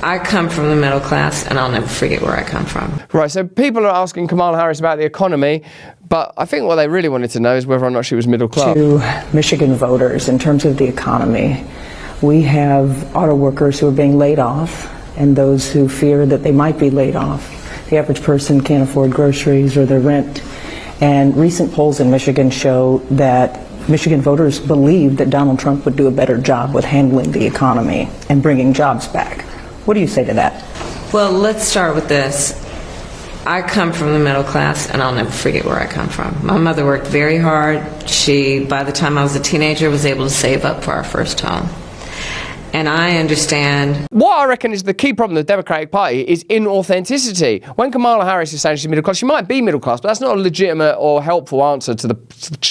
I come from the middle class, and I'll never forget where I come from. Right, so people are asking Kamala Harris about the economy, but I think what they really wanted to know is whether or not she was middle class. To Michigan voters, in terms of the economy, we have auto workers who are being laid off and those who fear that they might be laid off. The average person can't afford groceries or their rent. And recent polls in Michigan show that Michigan voters believe that Donald Trump would do a better job with handling the economy and bringing jobs back. What do you say to that? Well, let's start with this. I come from the middle class, and I'll never forget where I come from. My mother worked very hard. She, by the time I was a teenager, was able to save up for our first home. And I understand. What I reckon is the key problem of the Democratic Party is inauthenticity. When Kamala Harris is saying she's middle class, she might be middle class, but that's not a legitimate or helpful answer to the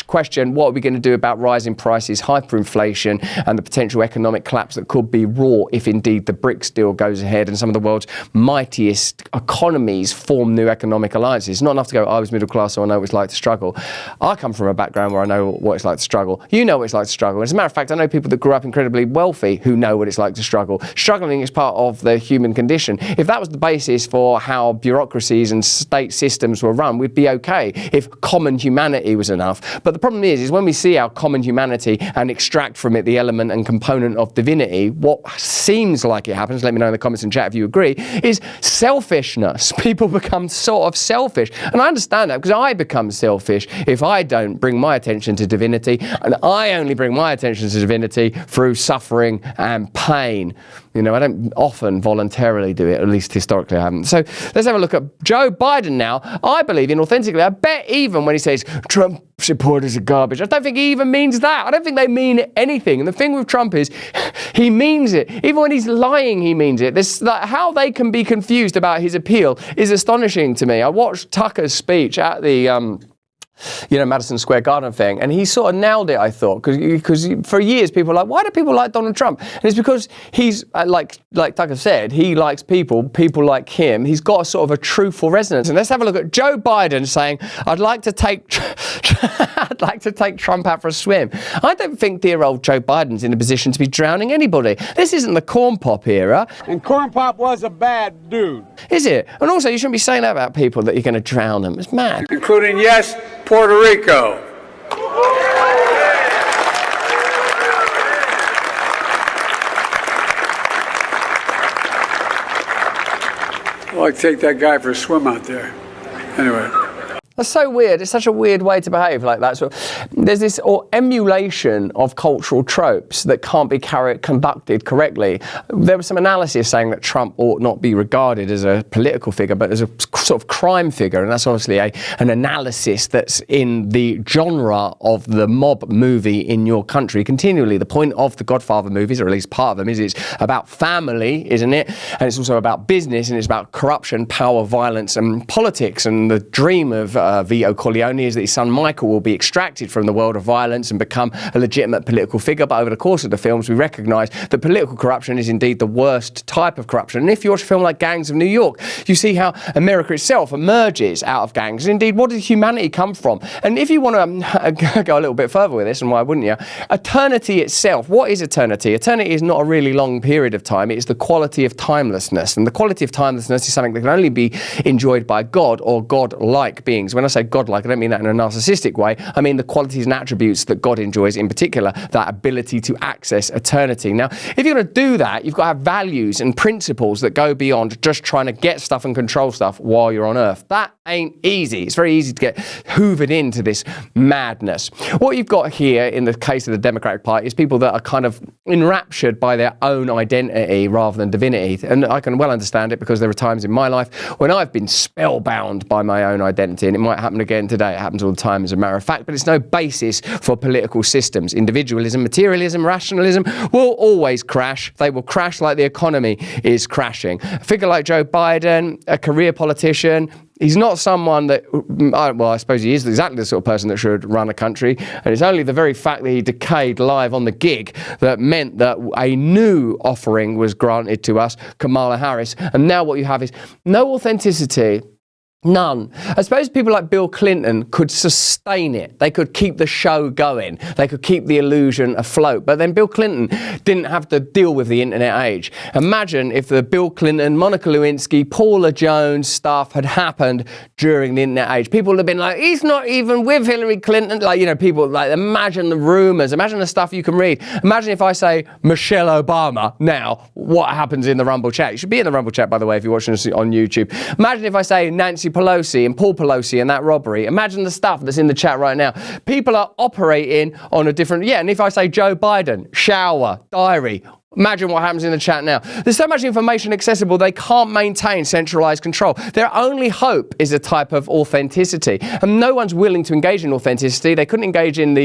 question, what are we going to do about rising prices, hyperinflation, and the potential economic collapse that could be wrought if indeed the BRICS deal goes ahead and some of the world's mightiest economies form new economic alliances. It's not enough to go, I was middle class, so I know what it's like to struggle. I come from a background where I know what it's like to struggle. You know what it's like to struggle. As a matter of fact, I know people that grew up incredibly wealthy who know what it's like to struggle. Struggling is part of the human condition. If that was the basis for how bureaucracies and state systems were run, we'd be okay if common humanity was enough. But the problem is when we see our common humanity and extract from it the element and component of divinity, what seems like it happens, let me know in the comments and chat if you agree, is selfishness. People become sort of selfish. And I understand that because I become selfish if I don't bring my attention to divinity, and I only bring my attention to divinity through suffering and pain. You know, I don't often voluntarily do it, at least historically I haven't. So let's have a look at Joe Biden now. I believe inauthentically. I bet even when he says Trump supporters are garbage, I don't think he even means that. I don't think they mean anything. And the thing with Trump is he means it. Even when he's lying, he means it. This, like, how they can be confused about his appeal is astonishing to me. I watched Tucker's speech at the Madison Square Garden thing, and he sort of nailed it, I thought, because for years people were like, why do people like Donald Trump? And it's because he's, like Tucker said, he likes people like him. He's got a sort of a truthful resonance. And let's have a look at Joe Biden saying, I'd like to take Trump out for a swim. I don't think dear old Joe Biden's in a position to be drowning anybody. This isn't the corn pop era. And corn pop was a bad dude. Is it? And also, you shouldn't be saying that about people, that you're going to drown them. It's mad. Including, yes, Puerto Rico. I'd like to take that guy for a swim out there. Anyway. That's so weird. It's such a weird way to behave like that. So there's this emulation of cultural tropes that can't be conducted correctly. There was some analysis saying that Trump ought not be regarded as a political figure, but as a sort of crime figure. And that's obviously an analysis that's in the genre of the mob movie in your country continually. The point of the Godfather movies, or at least part of them, is it's about family, isn't it? And it's also about business, and it's about corruption, power, violence, and politics. And the dream of Vito Corleone is that his son Michael will be extracted from the world of violence and become a legitimate political figure. But over the course of the films, we recognise that political corruption is indeed the worst type of corruption. And if you watch a film like Gangs of New York, you see how America itself emerges out of gangs. Indeed, what does humanity come from? And if you want to go a little bit further with this, and why wouldn't you? Eternity itself. What is eternity? Eternity is not a really long period of time. It is the quality of timelessness. And the quality of timelessness is something that can only be enjoyed by God or God-like beings. When I say godlike, I don't mean that in a narcissistic way. I mean the qualities and attributes that God enjoys, in particular, that ability to access eternity. Now, if you're going to do that, you've got to have values and principles that go beyond just trying to get stuff and control stuff while you're on Earth. That ain't easy. It's very easy to get hoovered into this madness. What you've got here in the case of the Democratic Party is people that are kind of enraptured by their own identity rather than divinity. And I can well understand it, because there are times in my life when I've been spellbound by my own identity, and it might happen again today. It happens all the time, as a matter of fact, but it's no basis for political systems. Individualism, materialism, rationalism will always crash. They will crash like the economy is crashing. A figure like Joe Biden, a career politician, he's not someone that, well, I suppose he is exactly the sort of person that should run a country. And it's only the very fact that he decayed live on the gig that meant that a new offering was granted to us, Kamala Harris. And now what you have is no authenticity, None. I suppose people like Bill Clinton could sustain it. They could keep the show going. They could keep the illusion afloat. But then Bill Clinton didn't have to deal with the internet age. Imagine if the Bill Clinton, Monica Lewinsky, Paula Jones stuff had happened during the internet age. People would have been like, he's not even with Hillary Clinton. Like, you know, people like, imagine the rumors, imagine the stuff you can read. Imagine if I say Michelle Obama now, what happens in the Rumble chat? You should be in the Rumble chat, by the way, if you're watching us on YouTube. Imagine if I say Nancy Pelosi and Paul Pelosi and that robbery. Imagine the stuff that's in the chat right now. People are operating on a different, and if I say Joe Biden, shower, diary, imagine what happens in the chat now. There's so much information accessible, they can't maintain centralized control. Their only hope is a type of authenticity. And no one's willing to engage in authenticity. They couldn't engage in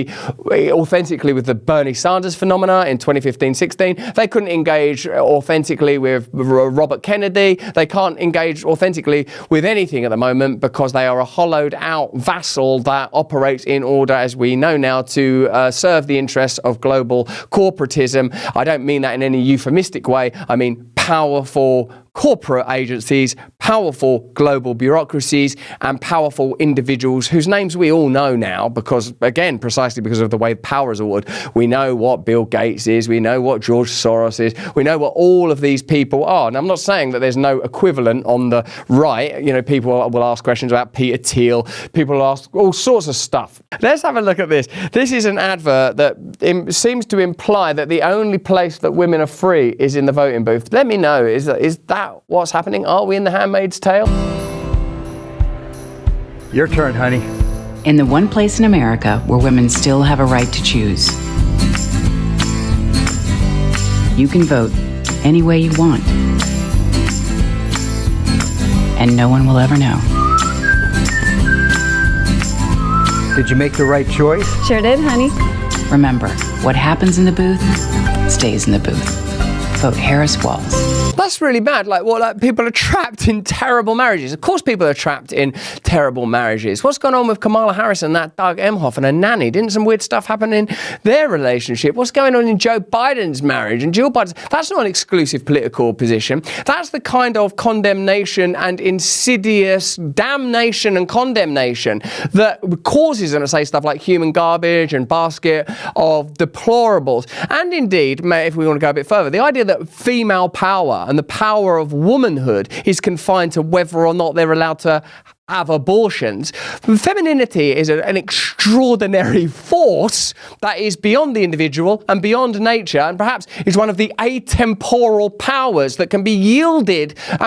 authentically with the Bernie Sanders phenomena in 2015-16. They couldn't engage authentically with Robert Kennedy. They can't engage authentically with anything at the moment because they are a hollowed out vassal that operates in order, as we know now, to serve the interests of global corporatism. I don't mean that in any euphemistic way. I mean powerful corporate agencies, powerful global bureaucracies, and powerful individuals whose names we all know now because, again, precisely because of the way power is ordered. We know what Bill Gates is, we know what George Soros is, we know what all of these people are. And I'm not saying that there's no equivalent on the right. You know, people will ask questions about Peter Thiel, people will ask all sorts of stuff. Let's have a look at this. This is an advert that seems to imply that the only place that women are free is in the voting booth. Let me know, is that what's happening? Are we in The Handmaid's Tale? Your turn, honey. In the one place in America where women still have a right to choose. You can vote any way you want. And no one will ever know. Did you make the right choice? Sure did, honey. Remember, what happens in the booth stays in the booth. Vote Harris Walls. That's really bad. Like people are trapped in terrible marriages. Of course people are trapped in terrible marriages. What's going on with Kamala Harris and that Doug Emhoff and a nanny? Didn't some weird stuff happen in their relationship? What's going on in Joe Biden's marriage and Jill Biden's? That's not an exclusive political position. That's the kind of condemnation and insidious damnation and condemnation that causes them to say stuff like human garbage and basket of deplorables. And indeed, if we want to go a bit further, the idea that female power and the power of womanhood is confined to whether or not they're allowed to have abortions. Femininity is an extraordinary force that is beyond the individual and beyond nature, and perhaps is one of the atemporal powers that can be yielded to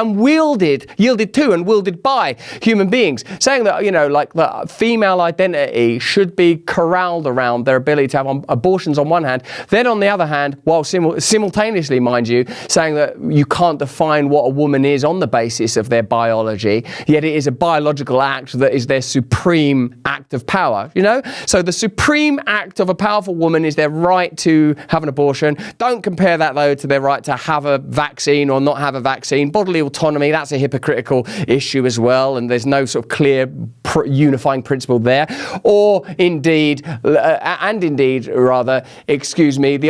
and wielded by human beings. Saying that, you know, like the female identity should be corralled around their ability to have abortions on one hand, then on the other hand, while simultaneously, mind you, saying that you can't define what a woman is on the basis of their biology, yet it is a biological act that is their supreme act of power, you know? So the supreme act of a powerful woman is their right to have an abortion. Don't compare that, though, to their right to have a vaccine or not have a vaccine. Bodily autonomy, that's a hypocritical issue as well, and there's no sort of clear unifying principle there. Or indeed, the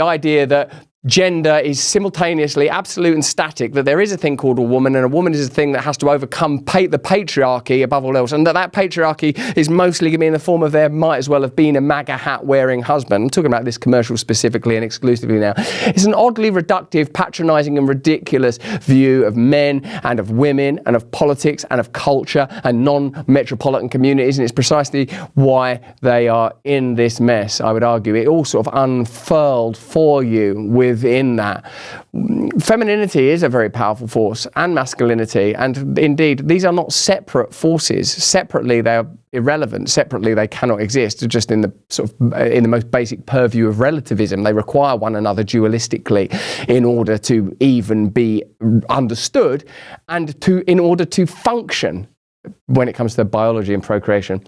idea that gender is simultaneously absolute and static, that there is a thing called a woman, and a woman is a thing that has to overcome the patriarchy above all else, and that patriarchy is mostly going to be in the form of there might as well have been a MAGA hat wearing husband. I'm talking about this commercial specifically and exclusively now. It's an oddly reductive, patronising and ridiculous view of men and of women and of politics and of culture and non-metropolitan communities, and it's precisely why they are in this mess. I would argue it all sort of unfurled for you within that. Femininity is a very powerful force, and masculinity, and indeed these are not separate forces. Separately they are irrelevant. Separately they cannot exist. Just in the most basic purview of relativism, they require one another dualistically in order to even be understood and in order to function when it comes to biology and procreation.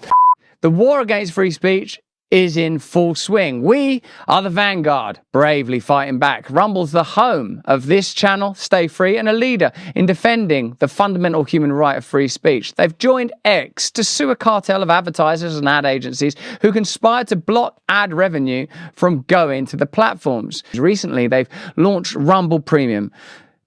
The war against free speech is in full swing. We are the vanguard, bravely fighting back. Rumble's the home of this channel, Stay Free, and a leader in defending the fundamental human right of free speech. They've joined X to sue a cartel of advertisers and ad agencies who conspire to block ad revenue from going to the platforms. Recently, they've launched Rumble Premium.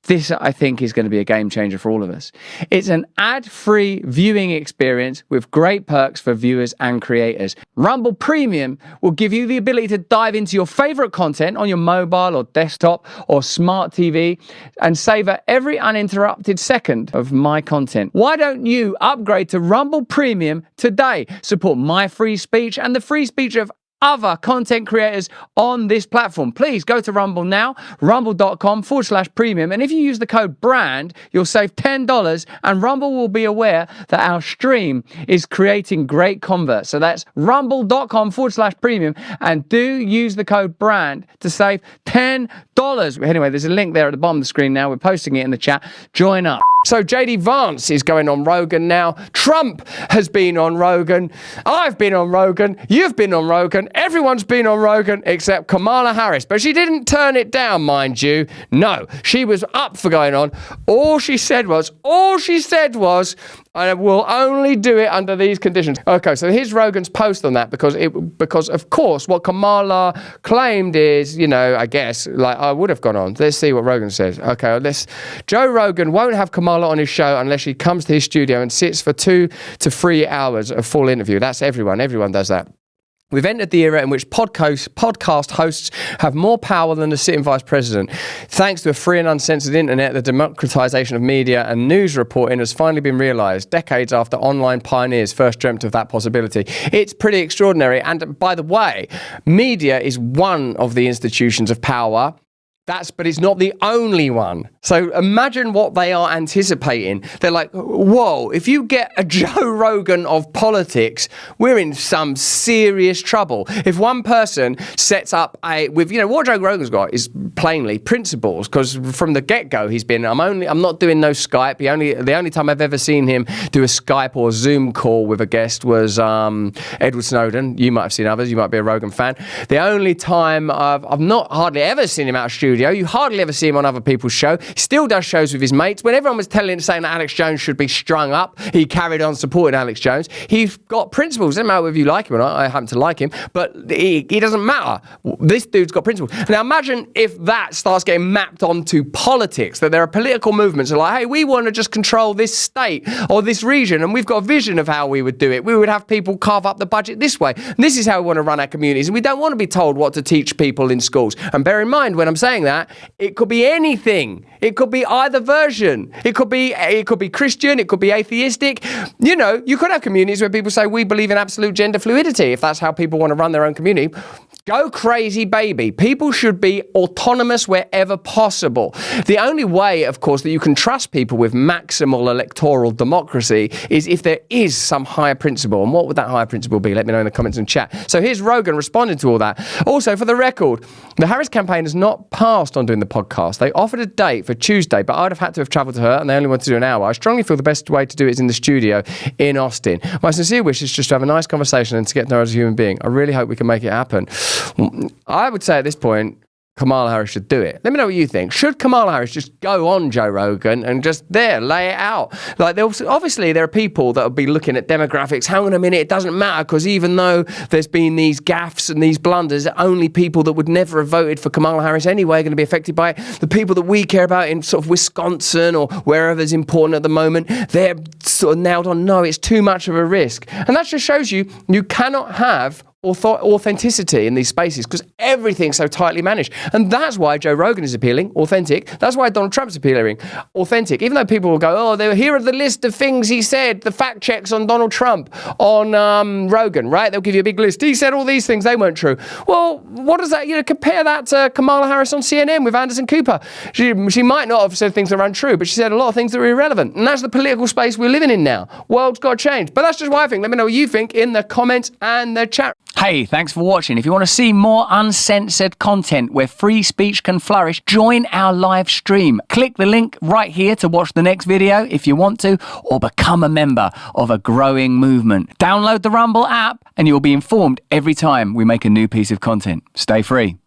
This, I think, is going to be a game changer for all of us. It's an ad-free viewing experience with great perks for viewers and creators. Rumble Premium will give you the ability to dive into your favorite content on your mobile or desktop or smart TV and savor every uninterrupted second of my content. Why don't you upgrade to Rumble Premium today? Support my free speech and the free speech of other content creators on this platform. Please go to Rumble now, rumble.com/premium. And if you use the code BRAND, you'll save $10 and Rumble will be aware that our stream is creating great converts. So that's rumble.com/premium and do use the code BRAND to save $10. Anyway, there's a link there at the bottom of the screen now. We're posting it in the chat. Join up. So JD Vance is going on Rogan now. Trump has been on Rogan. I've been on Rogan. You've been on Rogan. Everyone's been on Rogan except Kamala Harris. But she didn't turn it down, mind you. No, she was up for going on. All she said was, I will only do it under these conditions. Okay, so here's Rogan's post on that because of course what Kamala claimed is, I guess, like I would have gone on. Let's see what Rogan says. Okay, Joe Rogan won't have Kamala on his show unless she comes to his studio and sits for 2 to 3 hours of full interview. That's everyone. Everyone does that. We've entered the era in which podcast hosts have more power than the sitting vice president. Thanks to a free and uncensored internet, the democratization of media and news reporting has finally been realized, decades after online pioneers first dreamt of that possibility. It's pretty extraordinary. And by the way, media is one of the institutions of power. But it's not the only one. So imagine what they are anticipating. They're like, whoa, if you get a Joe Rogan of politics, we're in some serious trouble. If one person sets up what Joe Rogan's got is plainly principles, because from the get-go he's been, I'm not doing no Skype. The only time I've ever seen him do a Skype or Zoom call with a guest was Edward Snowden. You might have seen others. You might be a Rogan fan. The only time I've not hardly ever seen him out of studio. You hardly ever see him on other people's show. He still does shows with his mates. When everyone was saying that Alex Jones should be strung up, he carried on supporting Alex Jones. He's got principles. It doesn't matter whether you like him or not. I happen to like him, but he doesn't matter. This dude's got principles. Now imagine if that starts getting mapped onto politics, that there are political movements that are like, hey, we want to just control this state or this region, and we've got a vision of how we would do it. We would have people carve up the budget this way. And this is how we want to run our communities, and we don't want to be told what to teach people in schools. And bear in mind, when I'm saying that, it could be anything. It could be either version. It could be Christian. It could be atheistic. You could have communities where people say we believe in absolute gender fluidity. If that's how people want to run their own community, go crazy, baby. People should be autonomous wherever possible. The only way, of course, that you can trust people with maximal electoral democracy is if there is some higher principle. And what would that higher principle be? Let me know in the comments and chat. So here's Rogan responding to all that. Also, for the record, the Harris campaign has not passed on doing the podcast. They offered a date for Tuesday, but I'd have had to have travelled to her, and they only wanted to do an hour. I strongly feel the best way to do it is in the studio in Austin. My sincere wish is just to have a nice conversation and to get to know her as a human being. I really hope we can make it happen. I would say at this point, Kamala Harris should do it. Let me know what you think. Should Kamala Harris just go on Joe Rogan and just lay it out? Like, obviously there are people that will be looking at demographics. Hang on a minute, it doesn't matter, because even though there's been these gaffes and these blunders, only people that would never have voted for Kamala Harris anyway are going to be affected by it. The people that we care about in sort of Wisconsin or wherever's important at the moment, they're sort of nailed on, no, it's too much of a risk. And that just shows you cannot have authenticity in these spaces because everything's so tightly managed. And that's why Joe Rogan is appealing, authentic. That's why Donald Trump's appealing, authentic. Even though people will go, here are the list of things he said, the fact checks on Donald Trump on Rogan, right? They'll give you a big list. He said all these things, they weren't true. Well, what does that, compare that to Kamala Harris on CNN with Anderson Cooper. She might not have said things that are untrue, but she said a lot of things that are irrelevant. And that's the political space we're living in now. World's got to change. But that's just what I think. Let me know what you think in the comments and the chat. Hey, thanks for watching. If you want to see more uncensored content where free speech can flourish, join our live stream. Click the link right here to watch the next video if you want to, or become a member of a growing movement. Download the Rumble app and you'll be informed every time we make a new piece of content. Stay free.